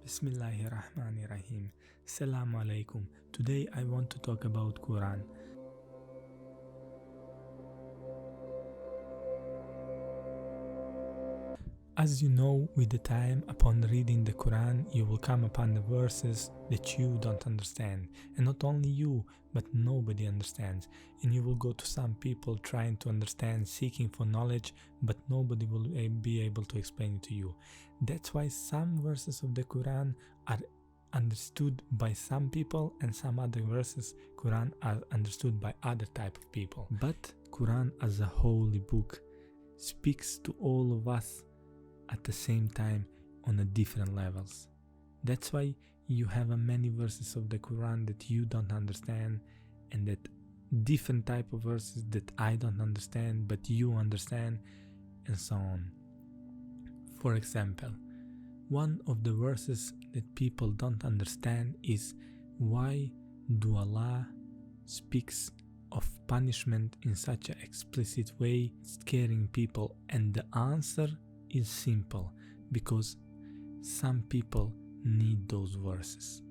Bismillahirrahmanirrahim. Assalamu alaikum. Today I want to talk about Quran. As you know, with the time, upon reading the Quran, you will come upon the verses that you don't understand. And not only you, but nobody understands. And you will go to some people trying to understand, seeking for knowledge, but nobody will be able to explain it to you. That's why some verses of the Quran are understood by some people and some other verses Quran are understood by other type of people. But Quran as a holy book speaks to all of us at the same time on a different levels. That's why you have many verses of the Quran that you don't understand, and that different type of verses that I don't understand but you understand, and so on. For example, one of the verses that people don't understand is why do Allah speaks of punishment in such an explicit way, scaring people, and the answer is simple, because some people need those verses.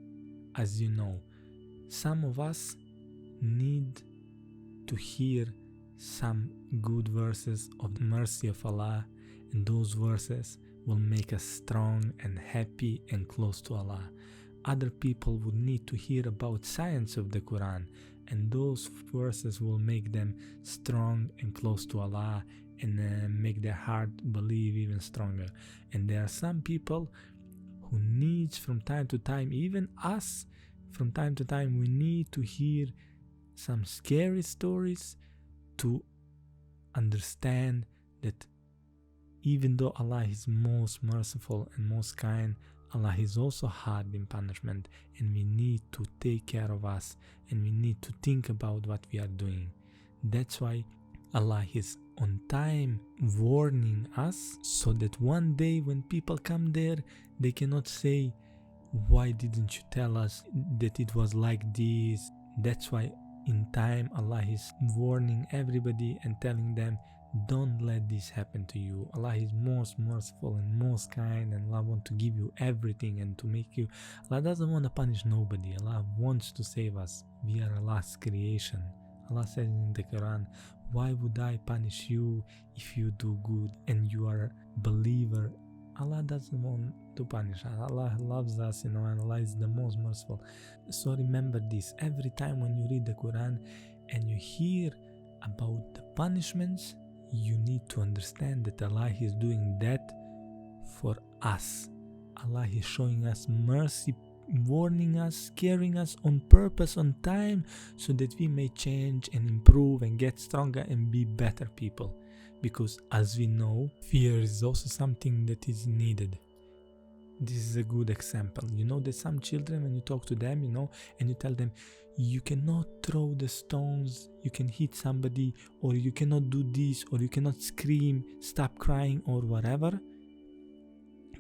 As you know, some of us need to hear some good verses of the mercy of Allah, and those verses will make us strong and happy and close to Allah. Other people would need to hear about science of the Quran, and those verses will make them strong and close to Allah and make their heart believe even stronger. And there are some people who needs from time to time, even us from time to time, we need to hear some scary stories to understand that even though Allah is most merciful and most kind, Allah is also hard in punishment, and we need to take care of us, and we need to think about what we are doing. That's why Allah is on time warning us, so that one day when people come there, they cannot say, why didn't you tell us that it was like this? That's why in time Allah is warning everybody and telling them, don't let this happen to you. Allah is most merciful and most kind, and Allah wants to give you everything and to make you. Allah doesn't want to punish nobody. Allah wants to save us. We are Allah's creation. Allah says in the Quran, why would I punish you if you do good and you are a believer? Allah doesn't want to punish us. Allah loves us, and Allah is the most merciful. So remember this, every time when you read the Quran and you hear about the punishments, you need to understand that Allah is doing that for us. Allah is showing us mercy, warning us, scaring us on purpose, on time, so that we may change and improve and get stronger and be better people. Because as we know, fear is also something that is needed. This is a good example. You know that some children, when you talk to them, and you tell them, you cannot throw the stones, you can hit somebody, or you cannot do this, or you cannot scream, stop crying, or whatever,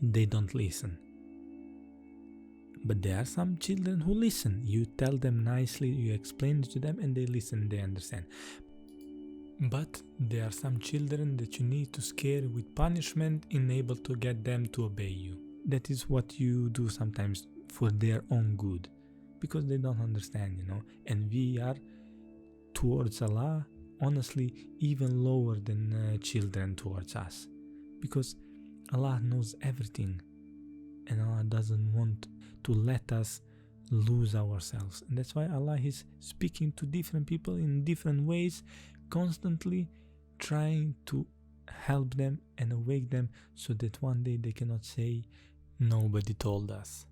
they don't listen. But there are some children who listen. You tell them nicely, you explain it to them, and they listen, they understand. But there are some children that you need to scare with punishment in able to get them to obey you. That is what you do sometimes for their own good, because they don't understand, and we are towards Allah, honestly, even lower than children towards us, because Allah knows everything, and Allah doesn't want to let us lose ourselves. And that's why Allah is speaking to different people in different ways, constantly trying to help them and awake them, so that one day they cannot say, nobody told us.